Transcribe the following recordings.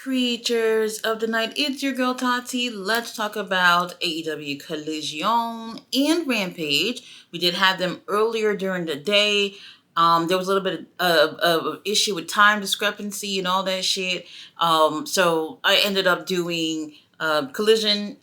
Creatures of the night, it's your girl Tati. Let's talk about AEW Collision and Rampage. We did have them earlier during the day. There was a little bit of issue with time discrepancy and all that shit. So I ended up doing Collision,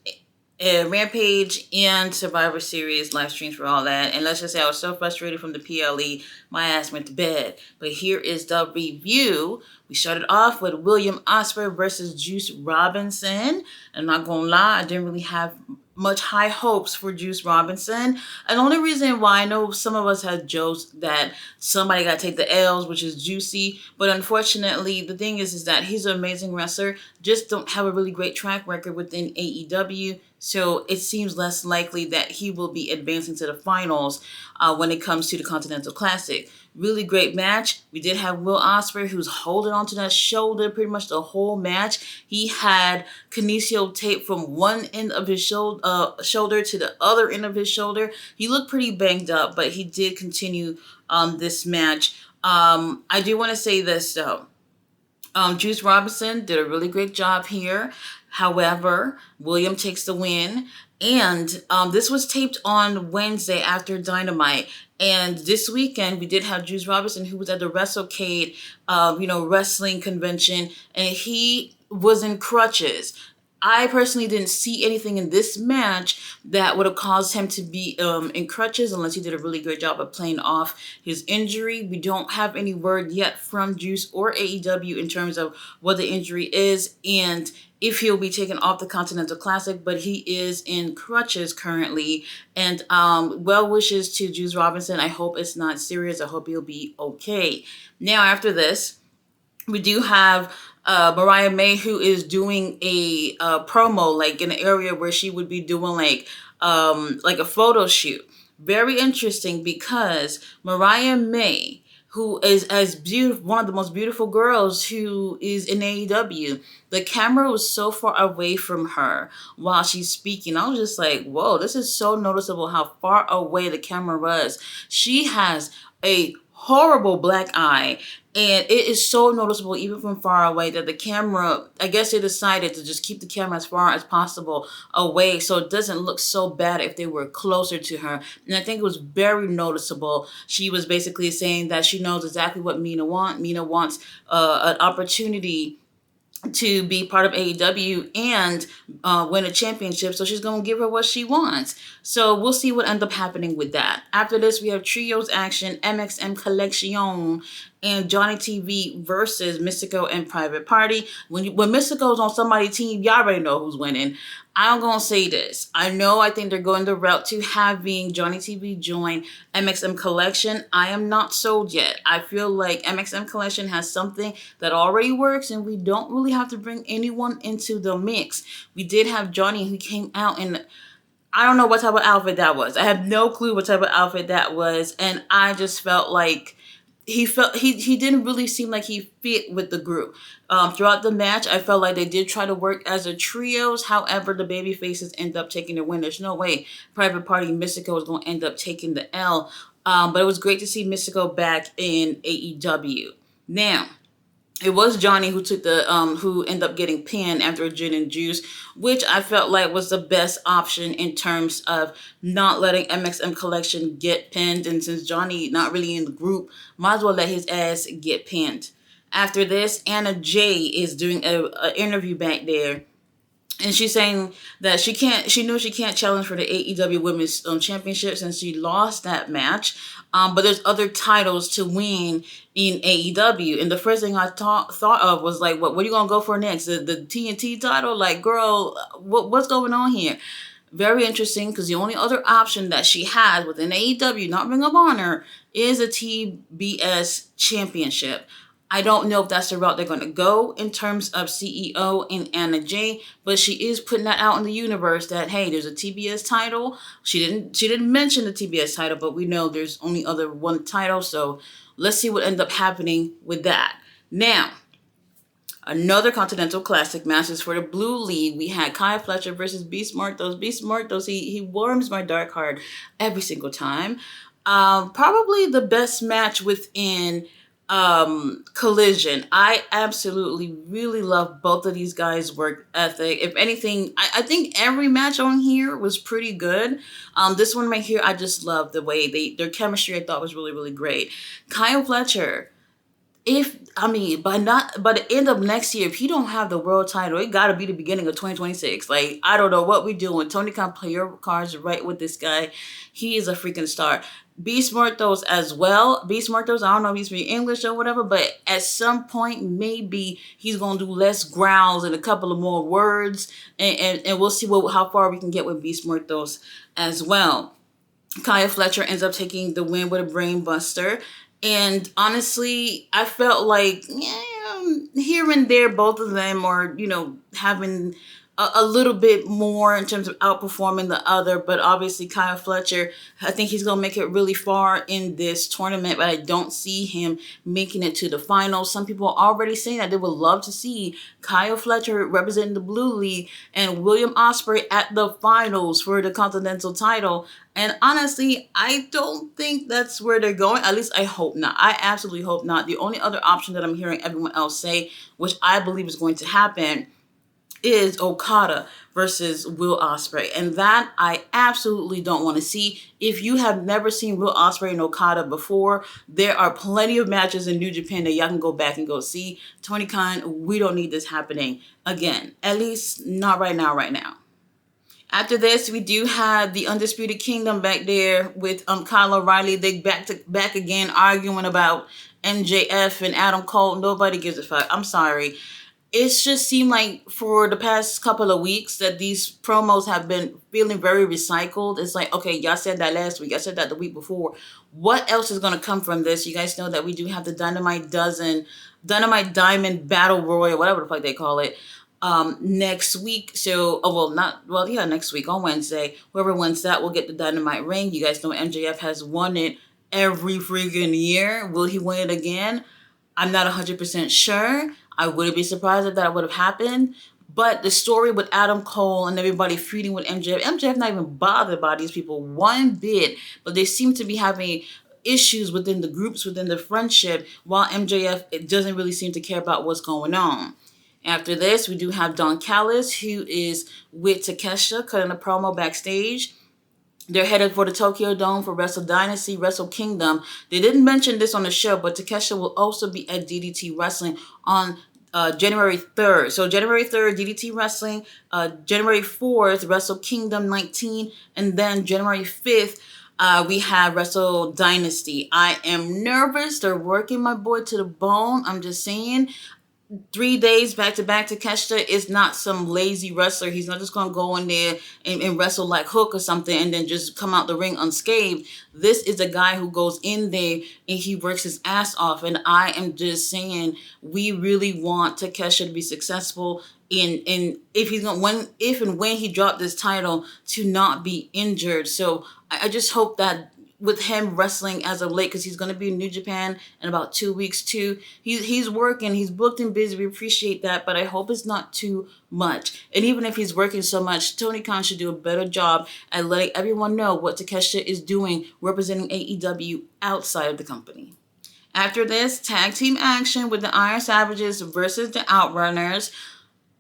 Rampage, and Survivor Series live streams for all that. And let's just say I was so frustrated from the PLE, my ass went to bed. But here is the review. We started off with William Ospreay versus Juice Robinson. I'm not gonna lie, I didn't really have much high hopes for Juice Robinson. And the only reason why, I know some of us had jokes that somebody got to take the L's, which is Juicy. But unfortunately, the thing is that he's an amazing wrestler, just don't have a really great track record within AEW. So it seems less likely that he will be advancing to the finals when it comes to the Continental Classic. Really great match. We did have Will Ospreay, who's holding on to that shoulder pretty much the whole match. He had kinesio tape from one end of his shoulder to the other end of his shoulder. He looked pretty banged up, but he did continue this match. I do want to say this though. Juice Robinson did a really great job here. However, William takes the win. And this was taped on Wednesday after Dynamite. And this weekend, we did have Juice Robinson, who was at the WrestleCade, wrestling convention. And he was in crutches. I personally didn't see anything in this match that would have caused him to be in crutches unless he did a really great job of playing off his injury. We don't have any word yet from Juice or AEW in terms of what the injury is and if he'll be taken off the Continental Classic, but he is in crutches currently. And well wishes to Juice Robinson. I hope it's not serious. I hope he'll be okay. Now, after this, we do have Mariah May, who is doing a promo, like in an area where she would be doing like a photo shoot. Very interesting because Mariah May, who is as beautiful, one of the most beautiful girls who is in AEW, the camera was so far away from her while she's speaking. I was just like, whoa, this is so noticeable how far away the camera was. She has a horrible black eye, and it is so noticeable even from far away that the camera, I guess they decided to just keep the camera as far as possible away so it doesn't look so bad if they were closer to her. And I think it was very noticeable. She was basically saying that she knows exactly what Mina wants. Mina wants an opportunity to be part of AEW and win a championship. So she's going to give her what she wants. So we'll see what ends up happening with that. After this, we have Trios Action, MXM Collection, and Johnny TV versus Mystico and Private Party. When Mystico's on somebody's team, y'all already know who's winning. I'm going to say this. I think they're going the route to having Johnny TV join MXM Collection. I am not sold yet. I feel like MXM Collection has something that already works and we don't really have to bring anyone into the mix. We did have Johnny who came out in, I don't know what type of outfit that was. I have no clue what type of outfit that was. And I just felt like he didn't really seem like he fit with the group. Throughout the match, I felt like they did try to work as a trios. However, the baby faces end up taking the win. There's no way Private Party Mystico is going to end up taking the L. But it was great to see Mystico back in AEW. Now, it was Johnny who took who ended up getting pinned after a gin and juice, which I felt like was the best option in terms of not letting MXM Collection get pinned. And since Johnny not really in the group, might as well let his ass get pinned. After this, Anna Jay is doing a interview back there. And she's saying that she knows she can't challenge for the AEW Women's Championship since she lost that match. But there's other titles to win in AEW. And the first thing I thought of was like, what are you going to go for next? The TNT title? Like, girl, what's going on here? Very interesting because the only other option that she has within AEW, not Ring of Honor, is a TBS Championship. I don't know if that's the route they're going to go in terms of CEO and Anna Jay, but she is putting that out in the universe that, hey, there's a TBS title. She didn't mention the TBS title, but we know there's only other one title. So let's see what ends up happening with that. Now, another Continental Classic matches for the Blue League. We had Kyle Fletcher versus Beast Martos. Beast Martos, he warms my dark heart every single time. Probably the best match within Collision. I absolutely really love both of these guys' work ethic. If anything, I think every match on here was pretty good. This one right here, I just love the way their chemistry I thought was really, really great. Kyle Fletcher, if I mean by the end of next year, if he don't have the world title, it got to be the beginning of 2026. Like, I don't know what we doing. Tony Khan, play your cards right with this guy. He is a freaking star. Beast Muertos as well. Beast Muertos, I don't know if he's speaking English or whatever, but at some point maybe he's gonna do less growls and a couple of more words, and we'll see how far we can get with Beast Muertos as well. Kaya Fletcher ends up taking the win with a brain buster. And honestly, I felt like, yeah, here and there, both of them are, having a little bit more in terms of outperforming the other. But obviously, Kyle Fletcher, I think he's going to make it really far in this tournament, but I don't see him making it to the finals. Some people are already saying that they would love to see Kyle Fletcher representing the Blue League and William Ospreay at the finals for the Continental title. And honestly, I don't think that's where they're going. At least I hope not. I absolutely hope not. The only other option that I'm hearing everyone else say, which I believe is going to happen, is Okada versus Will Ospreay. And that I absolutely don't want to see. If you have never seen Will Ospreay and Okada before, there are plenty of matches in New Japan that y'all can go back and go see. Tony Khan, we don't need this happening again. At least not right now. After this, we do have the Undisputed Kingdom back there with Kyle O'Reilly. They back again arguing about MJF and Adam Cole. Nobody gives a fuck. I'm sorry. It's just seemed like for the past couple of weeks that these promos have been feeling very recycled. It's like, okay, y'all said that last week. I said that the week before. What else is going to come from this? You guys know that we do have the Dynamite Diamond Battle Royal, whatever the fuck they call it, next week. So, next week on Wednesday. Whoever wins that will get the Dynamite ring. You guys know MJF has won it every freaking year. Will he win it again? I'm not 100% sure. I wouldn't be surprised if that would have happened. But the story with Adam Cole and everybody feuding with MJF not even bothered by these people one bit, but they seem to be having issues within the groups, within the friendship, while MJF it doesn't really seem to care about what's going on. After this, we do have Don Callis, who is with Takeshita, cutting a promo backstage. They're headed for the Tokyo Dome for Wrestle Dynasty, Wrestle Kingdom. They didn't mention this on the show, but Takeshita will also be at DDT Wrestling on January 3rd. So January 3rd, DDT Wrestling. January 4th, Wrestle Kingdom 19. And then January 5th, we have Wrestle Dynasty. I am nervous. They're working my boy to the bone. I'm just saying. 3 days back to Takeshita is not some lazy wrestler. He's not just going to go in there and wrestle like Hook or something and then just come out the ring unscathed. This is a guy who goes in there and he works his ass off. And I am just saying, we really want Takeshita to be successful in if and when he dropped this title to not be injured. So I just hope that with him wrestling as of late, because he's going to be in New Japan in about 2 weeks too. He's working, he's booked and busy. We appreciate that, but I hope it's not too much. And even if he's working so much, Tony Khan should do a better job at letting everyone know what Takeshita is doing, representing AEW outside of the company. After this, tag team action with the Iron Savages versus the Outrunners.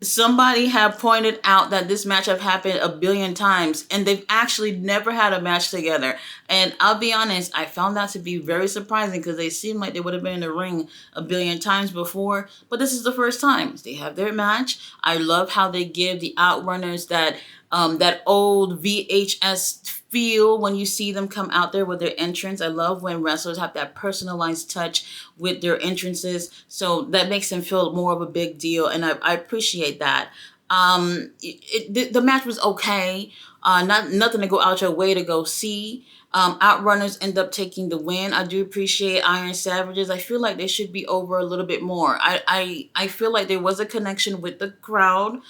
Somebody had pointed out that this match have happened a billion times and they've actually never had a match together. And I'll be honest, I found that to be very surprising because they seem like they would have been in the ring a billion times before. But this is the first time they have their match. I love how they give the Outrunners that old VHS feel when you see them come out there with their entrance. I love when wrestlers have that personalized touch with their entrances. So that makes them feel more of a big deal. And I appreciate that. The match was okay. Nothing to go out your way to go see. Outrunners end up taking the win. I do appreciate Iron Savages. I feel like they should be over a little bit more. I feel like there was a connection with the crowd.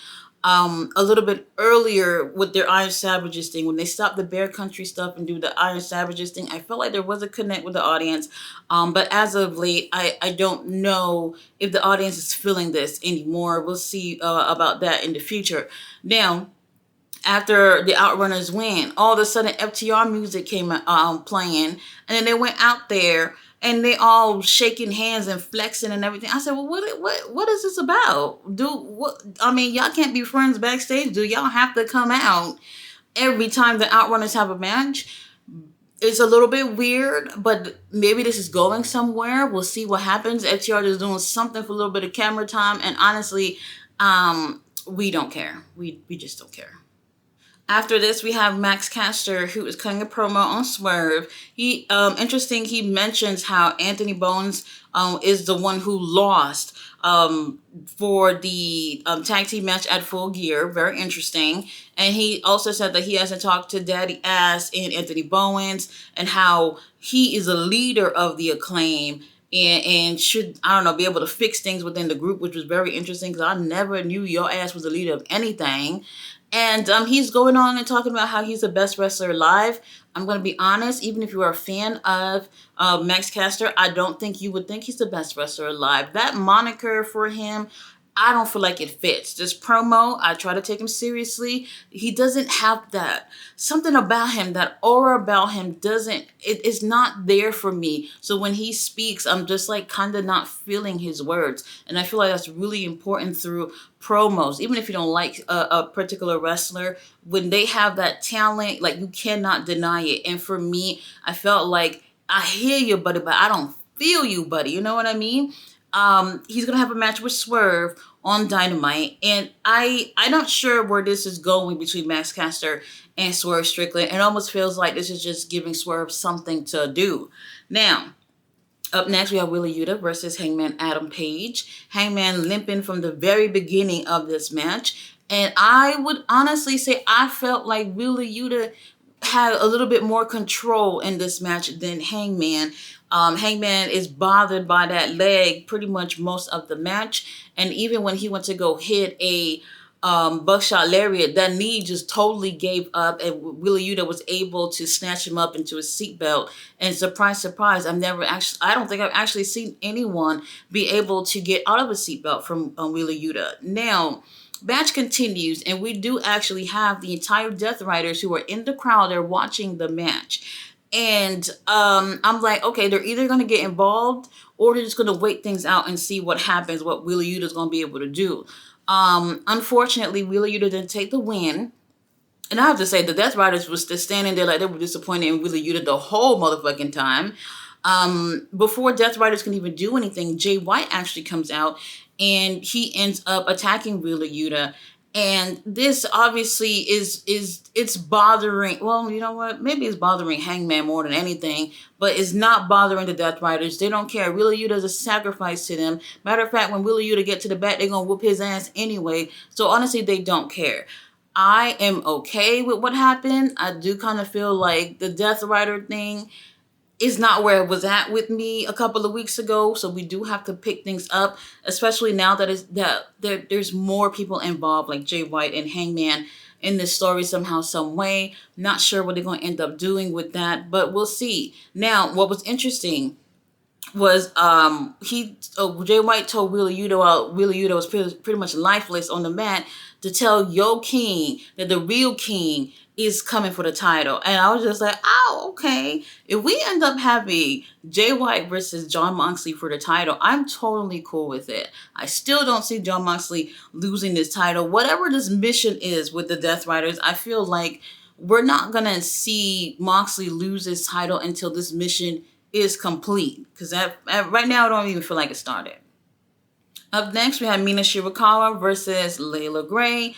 A little bit earlier with their Iron Savages thing, when they stopped the Bear Country stuff and do the Iron Savages thing, I felt like there was a connect with the audience. But as of late, I don't know if the audience is feeling this anymore. We'll see about that in the future. Now, after the Outrunners win, all of a sudden FTR music came playing, and then they went out there and they all shaking hands and flexing and everything. I said, well, what is this about? I mean, y'all can't be friends backstage. Do y'all have to come out every time the Outrunners have a match? It's a little bit weird, but maybe this is going somewhere. We'll see what happens. FTR is doing something for a little bit of camera time, and honestly, we don't care. We just don't care. After this, we have Max Caster, who is cutting a promo on Swerve. Interesting, he mentions how Anthony Bones is the one who lost for the tag team match at Full Gear. Very interesting. And he also said that he hasn't talked to Daddy Ass and Anthony Bowens, and how he is a leader of the Acclaim, and should, I don't know, be able to fix things within the group, which was very interesting because I never knew your ass was the leader of anything. And he's going on and talking about how he's the best wrestler alive. I'm going to be honest, even if you are a fan of Max Caster, I don't think you would think he's the best wrestler alive. That moniker for him, I don't feel like it fits. This promo, I try to take him seriously. He doesn't have that. Something about him, that aura about him it's not there for me. So when he speaks, I'm just like kind of not feeling his words. And I feel like that's really important through promos. Even if you don't like a particular wrestler, when they have that talent, like, you cannot deny it. And for me, I felt like, I hear you, buddy, but I don't feel you, buddy. You know what I mean? He's gonna have a match with Swerve on Dynamite, and I'm not sure where this is going between Max Caster and Swerve Strickland. It almost feels like this is just giving Swerve something to do. Now, up next, we have Wheeler Yuta versus Hangman Adam Page. Hangman limping from the very beginning of this match, and I would honestly say I felt like Wheeler Yuta had a little bit more control in this match than Hangman. Hangman is bothered by that leg pretty much most of the match. And even when he went to go hit a buckshot lariat, that knee just totally gave up, and Wheeler Yuta was able to snatch him up into his seatbelt. And surprise, surprise, I don't think I've actually seen anyone be able to get out of a seatbelt from Wheeler Yuta. Now, match continues, and we do actually have the entire Death Riders who are in the crowd. They're watching the match. And I'm like, okay, they're either going to get involved or they're just going to wait things out and see what happens, what Wheeler Yuta is going to be able to do. Unfortunately, Wheeler Yuta didn't take the win. And I have to say, the Death Riders was just standing there like they were disappointed in Wheeler Yuta the whole motherfucking time. Before Death Riders can even do anything, Jay White actually comes out and he ends up attacking Wheeler Yuta. And this obviously it's bothering, well, you know what? Maybe it's bothering Hangman more than anything, but it's not bothering the Death Riders. They don't care. Wheeler Yuta is a sacrifice to them. Matter of fact, when Wheeler Yuta get to the back, they're going to whoop his ass anyway. So honestly, they don't care. I am okay with what happened. I do kind of feel like the Death Rider thing is not where it was at with me a couple of weeks ago. So we do have to pick things up, especially now that there's more people involved, like Jay White and Hangman in this story somehow, some way. Not sure what they're going to end up doing with that, but we'll see. Now, what was interesting was Jay White told Wheeler Yuta was pretty much lifeless on the mat, to tell Yo King that the real King is coming for the title. And I was just like, oh, okay. If we end up having Jay White versus Jon Moxley for the title, I'm totally cool with it. I still don't see Jon Moxley losing this title. Whatever this mission is with the Death Riders, I feel like we're not going to see Moxley lose his title until this mission is complete. Because right now, I don't even feel like it started. Up next, we have Mina Shirakawa versus Layla Gray.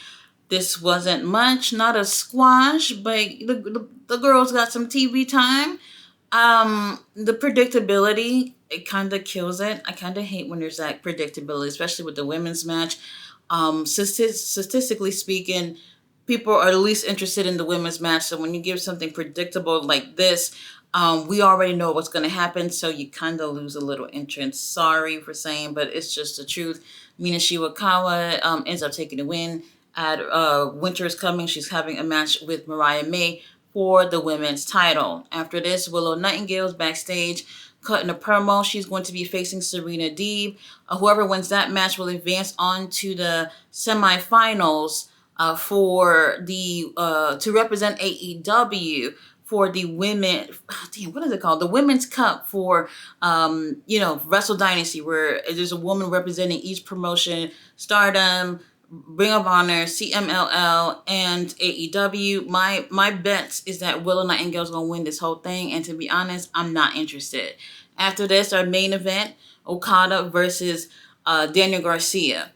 This wasn't much, not a squash, but the girls got some TV time. The predictability, it kind of kills it. I kind of hate when there's that predictability, especially with the women's match. Statistically speaking, people are least interested in the women's match. So when you give something predictable like this, we already know what's going to happen, so you kind of lose a little interest. Sorry for saying, but it's just the truth. Mina Shirakawa ends up taking the win. At Winter is Coming, she's having a match with Mariah May for the women's title. After this, Willow Nightingale's backstage cutting a promo. She's going to be facing Serena Deeb. Whoever wins that match will advance on to the semifinals for to represent AEW for the women, damn, what is it called? The Women's Cup for, Wrestle Dynasty, where there's a woman representing each promotion, Stardom, Ring of Honor, CMLL, and AEW. My bets is that Willow Nightingale's gonna win this whole thing, and to be honest, I'm not interested. After this, our main event, Okada versus Daniel Garcia.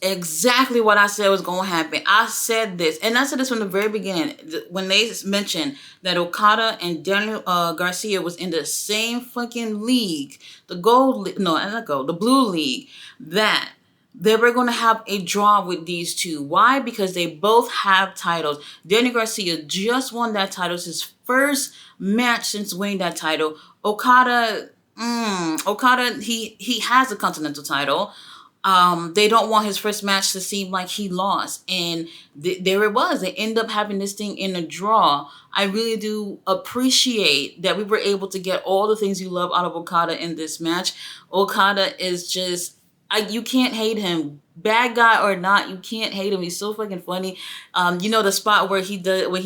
Exactly what I said was going to happen. I said this, and I said this from the very beginning when they mentioned that Okada and Daniel Garcia was in the same fucking league, the the blue league, that they were going to have a draw with these two. Why? Because they both have titles. Daniel Garcia just won that title. It's his first match since winning that title. Okada, he has a continental title. They don't want his first match to seem like he lost. And there it was. They end up having this thing in a draw. I really do appreciate that we were able to get all the things you love out of Okada in this match. Okada is just, you can't hate him. Bad guy or not, you can't hate him. He's so fucking funny. The spot where he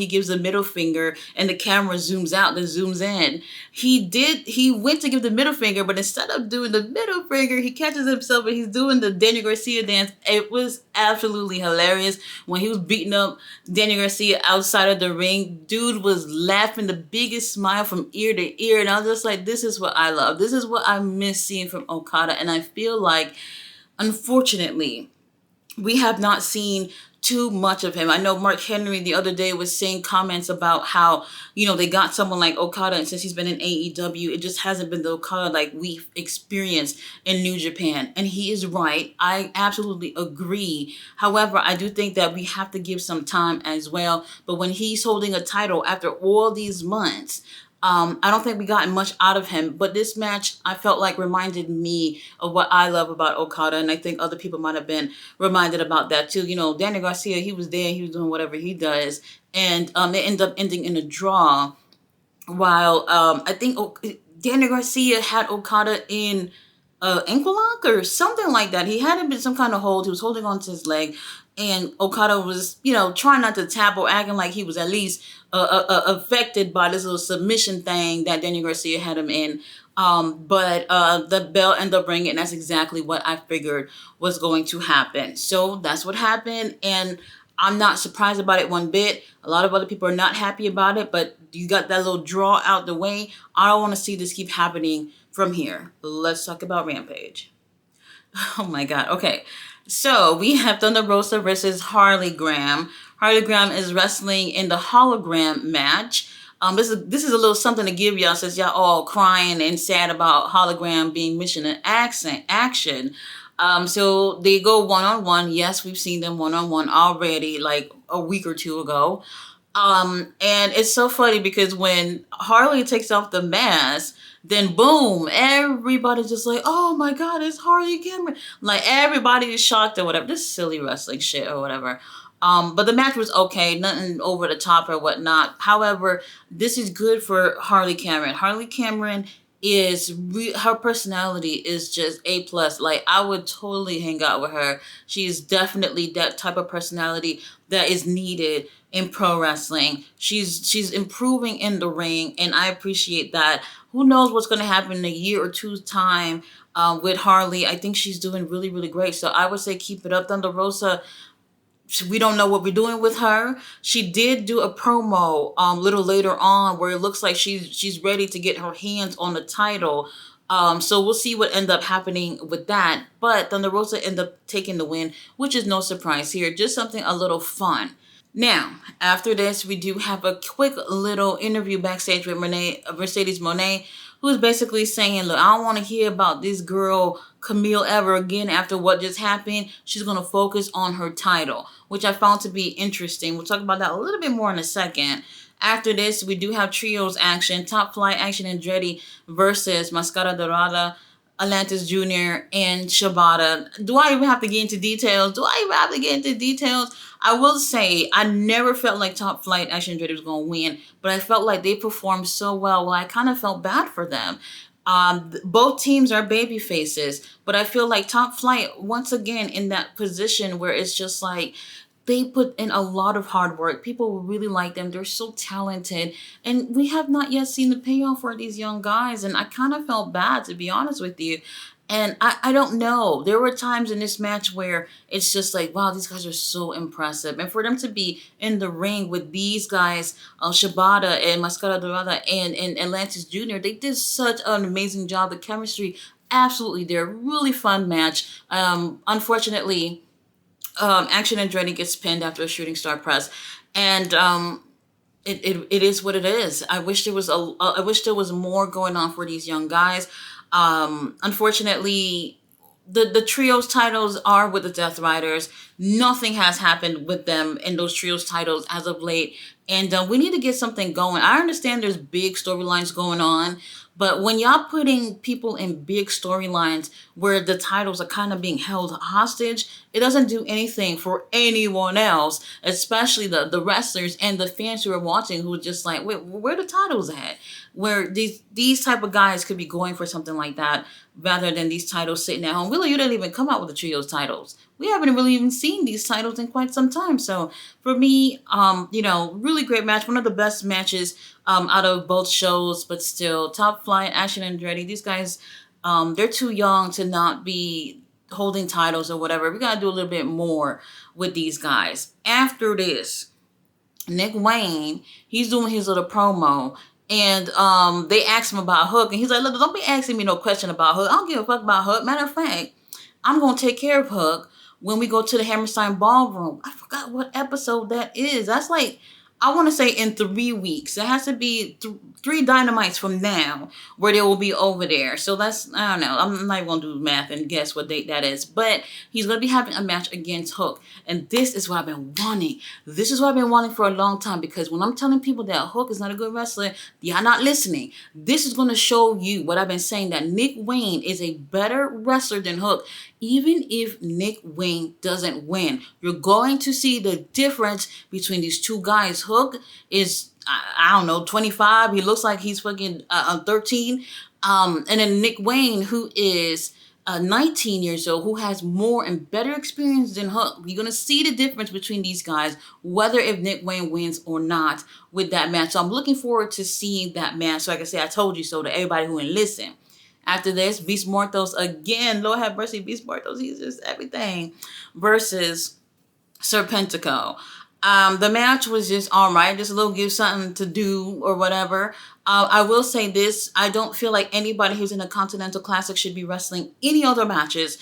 gives the middle finger and the camera zooms out, then zooms in. He went to give the middle finger, but instead of doing the middle finger, he catches himself and he's doing the Daniel Garcia dance. It was absolutely hilarious. When he was beating up Daniel Garcia outside of the ring, dude was laughing the biggest smile from ear to ear. And I was just like, this is what I love. This is what I miss seeing from Okada. And I feel like, unfortunately, we have not seen too much of him. I know Mark Henry the other day was saying comments about how, they got someone like Okada, and since he's been in AEW, it just hasn't been the Okada like we've experienced in New Japan. And he is right. I absolutely agree. However, I do think that we have to give some time as well. But when he's holding a title after all these months, I don't think we got much out of him, but this match I felt like reminded me of what I love about Okada, and I think other people might have been reminded about that too. Daniel Garcia, he was there, he was doing whatever he does, and it ended up ending in a draw. While I think Daniel Garcia had Okada in ankle lock or something like that. He had him in some kind of hold. He was holding on to his leg, and Okada was, trying not to tap or acting like he was at least affected by this little submission thing that Daniel Garcia had him in. But the bell ended up ringing, and that's exactly what I figured was going to happen. So that's what happened, and I'm not surprised about it one bit. A lot of other people are not happy about it, but you got that little draw out the way. I don't want to see this keep happening from here. Let's talk about Rampage. Oh my God. Okay. So we have Thunder Rosa versus Harley Graham. Harley Graham is wrestling in the hologram match. This is a little something to give y'all since y'all all crying and sad about hologram being mission in action. So they go one-on-one. Yes, we've seen them one-on-one already, like a week or two ago. And it's so funny because when Harley takes off the mask, then boom, everybody's just like, oh my God, it's Harley Cameron. Like everybody is shocked or whatever. This silly wrestling shit or whatever. But the match was okay, nothing over the top or whatnot. However, this is good for Harley Cameron. Harley Cameron her personality is just A plus. Like I would totally hang out with her. She is definitely that type of personality that is needed in pro wrestling. She's improving in the ring, and I appreciate that. Who knows what's going to happen in a year or two's time with Harley? I think she's doing really, really great. So I would say keep it up. Thunder Rosa, we don't know what we're doing with her. She did do a promo a little later on where it looks like she's ready to get her hands on the title. So we'll see what end up happening with that. But Thunder Rosa ended up taking the win, which is no surprise here. Just something a little fun. Now, after this, we do have a quick little interview backstage with Mercedes Moné, who's basically saying, look, I don't want to hear about this girl, Camille, ever again after what just happened. She's going to focus on her title, which I found to be interesting. We'll talk about that a little bit more in a second. After this, we do have trios action, Top Flight Action Andretti versus Mascara Dorada, Atlantis Jr., and Shibata. Do I even have to get into details? I will say, I never felt like Top Flight Action Andretti was going to win, but I felt like they performed so well. I kind of felt bad for them. Both teams are baby faces, but I feel like Top Flight, once again, in that position where it's just like, they put in a lot of hard work. People really like them. They're so talented. And we have not yet seen the payoff for these young guys. And I kind of felt bad, to be honest with you. And I don't know. There were times in this match where it's just like, wow, these guys are so impressive. And for them to be in the ring with these guys, Shibata and Mascara Dorada and Atlantis Jr., they did such an amazing job. The chemistry, absolutely there. Really fun match. Unfortunately, Action Andretti gets pinned after a shooting star press. And it is what it is. I wish there was more going on for these young guys. Unfortunately, the trios titles are with the Death Riders. Nothing has happened with them in those trios titles as of late, and we need to get something going. I understand there's big storylines going on, but when y'all putting people in big storylines where the titles are kind of being held hostage, it doesn't do anything for anyone else, especially the wrestlers and the fans who are watching who are just like, wait, where the titles at? Where these type of guys could be going for something like that rather than these titles sitting at home. Really, you didn't even come out with the trios titles. We haven't really even seen these titles in quite some time. So for me, really great match. One of the best matches out of both shows, but still, Top Flight, Action Andretti, these guys, they're too young to not be holding titles or whatever. We got to do a little bit more with these guys. After this, Nick Wayne, he's doing his little promo. And they asked him about Hook. And he's like, look, don't be asking me no question about Hook. I don't give a fuck about Hook. Matter of fact, I'm going to take care of Hook when we go to the Hammerstein Ballroom. I forgot what episode that is. That's like, I want to say in 3 weeks. It has to be 3 Dynamites from now where they will be over there. So that's, I don't know. I'm not even going to do math and guess what date that is. But he's going to be having a match against Hook. And this is what I've been wanting. This is what I've been wanting for a long time. Because when I'm telling people that Hook is not a good wrestler, y'all not listening. This is going to show you what I've been saying, that Nick Wayne is a better wrestler than Hook. Even if Nick Wayne doesn't win, you're going to see the difference between these two guys. Hook is, I don't know, 25. He looks like he's fucking 13. And then Nick Wayne, who is 19 years old, who has more and better experience than Hook. You're going to see the difference between these guys, whether if Nick Wayne wins or not with that match. So I'm looking forward to seeing that match. So like I said, I told you so to everybody who ain't listen. After this, Beast Mortos again. Lord have mercy, Beast Mortos. He's just everything. Versus Serpentico. The match was just all right. Just a little give something to do or whatever. I will say this. I don't feel like anybody who's in a Continental Classic should be wrestling any other matches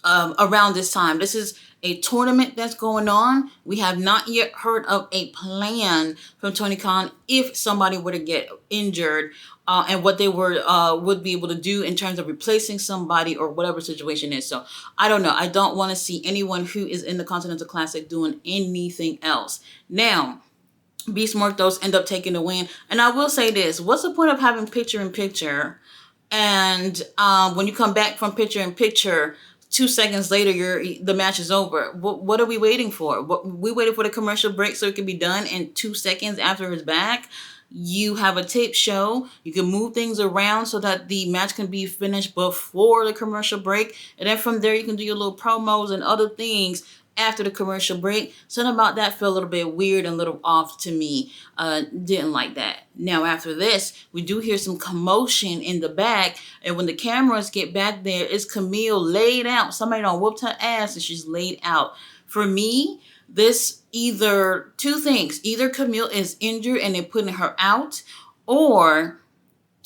around this time. This is a tournament that's going on. We have not yet heard of a plan from Tony Khan if somebody were to get injured and what they would be able to do in terms of replacing somebody or whatever situation is. So I don't know. I don't want to see anyone who is in the Continental Classic doing anything else. Now, Beast Mortos end up taking the win. And I will say this. What's the point of having picture-in-picture? And when you come back from picture-in-picture, 2 seconds later, the match is over. What are we waiting for? We waited for the commercial break so it can be done in 2 seconds after it's back. You have a tape show. You can move things around so that the match can be finished before the commercial break. And then from there, you can do your little promos and other things after the commercial break. Something about that felt a little bit weird and a little off to me. Didn't like that. Now, after this, we do hear some commotion in the back. And when the cameras get back there, it's Camille laid out. Somebody done whooped her ass and she's laid out. For me, this either two things. Either Camille is injured and they're putting her out, or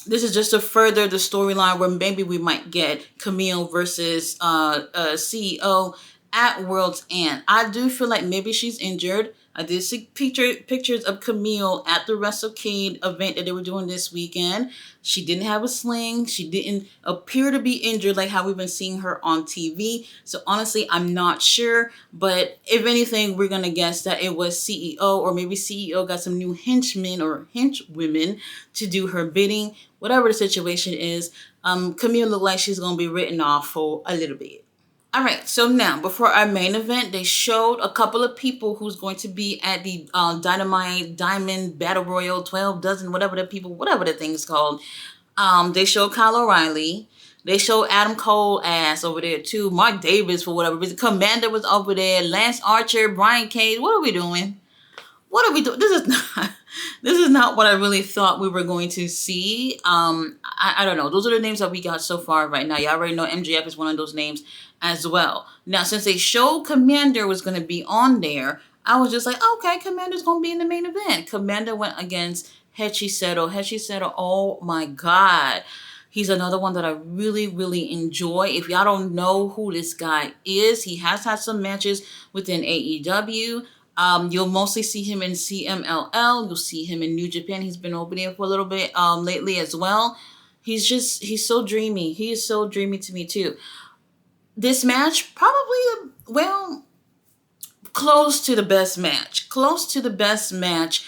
this is just to further the storyline where maybe we might get Camille versus CEO at World's End. I do feel like maybe she's injured. I did see pictures of Camille at the WrestleCade event that they were doing this weekend. She didn't have a sling. She didn't appear to be injured like how we've been seeing her on TV. So honestly, I'm not sure. But if anything, we're going to guess that it was CEO, or maybe CEO got some new henchmen or henchwomen to do her bidding. Whatever the situation is, Camille looked like she's going to be written off for a little bit. All right, so now, before our main event, they showed a couple of people who's going to be at the Dynamite Diamond Battle Royal 12 dozen, whatever the thing is called. They showed Kyle O'Reilly. They showed Adam Cole ass over there too. Mark Davis for whatever reason. Commander was over there. Lance Archer, Brian Cage. What are we doing? What are we doing? This is not what I really thought we were going to see. I don't know. Those are the names that we got so far right now. You already know MJF is one of those names as well. Now, since they showed Commander was going to be on there, I was just like, okay, Commander's going to be in the main event. Commander went against Hechiseto. Hechiseto, oh my God. He's another one that I really, really enjoy. If y'all don't know who this guy is, he has had some matches within AEW. You'll mostly see him in CMLL. You'll see him in New Japan. He's been over there for a little bit lately as well. He's so dreamy. He is so dreamy to me too. This match, probably, well, close to the best match. Close to the best match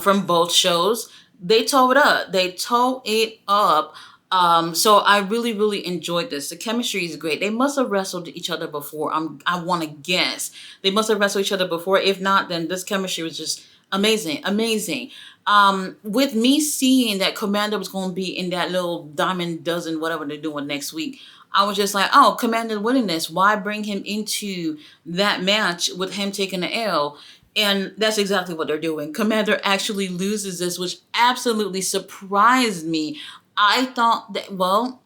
from both shows. They tore it up. They tore it up. So I really, really enjoyed this. The chemistry is great. They must have wrestled each other before. I want to guess. They must have wrestled each other before. If not, then this chemistry was just amazing. Amazing. With me seeing that Commander was going to be in that little Diamond Dozen, whatever they're doing next week, I was just like, oh, Commander winning this. Why bring him into that match with him taking the L? And that's exactly what they're doing. Commander actually loses this, which absolutely surprised me. I thought that, well,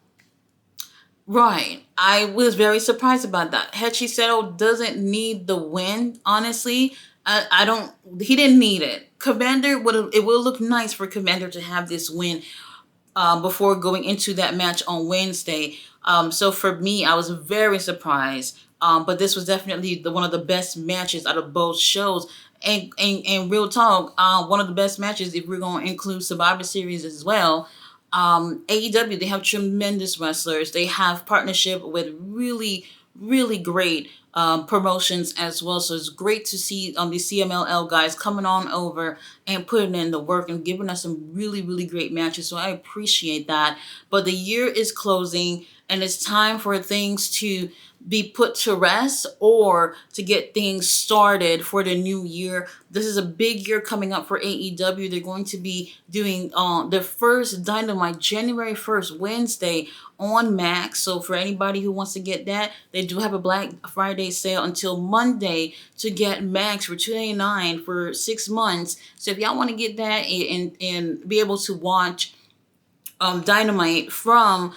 right. I was very surprised about that. Hechiseto doesn't need the win, honestly. I don't, he didn't need it. It would look nice for Commander to have this win before going into that match on Wednesday. So for me, I was very surprised. But this was definitely one of the best matches out of both shows. And real talk, one of the best matches if we're going to include Survivor Series as well. AEW, they have tremendous wrestlers. They have partnership with really, really great promotions as well. So it's great to see the CMLL guys coming on over and putting in the work and giving us some really, really great matches. So I appreciate that. But the year is closing and it's time for things to be put to rest or to get things started for the new year. This is a big year coming up for AEW. They're going to be doing their first Dynamite January 1st, Wednesday on Max. So for anybody who wants to get that, they do have a Black Friday sale until Monday to get Max for $2.99 for 6 months. So if y'all want to get that and be able to watch Dynamite from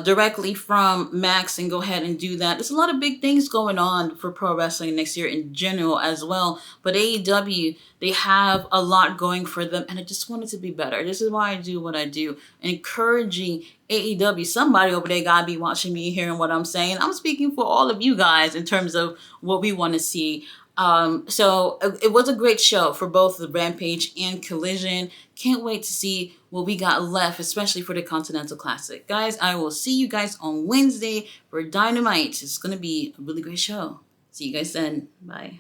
directly from Max and go ahead and do that. There's a lot of big things going on for pro wrestling next year in general as well. But AEW, they have a lot going for them and I just want it to be better. This is why I do what I do. Encouraging AEW. Somebody over there gotta be watching me, hearing what I'm saying. I'm speaking for all of you guys in terms of what we want to see. So it was a great show for both the Rampage and Collision. Can't wait to see what we got left, especially for the Continental Classic. Guys, I will see you guys on Wednesday for Dynamite. It's going to be a really great show. See you guys then. Bye.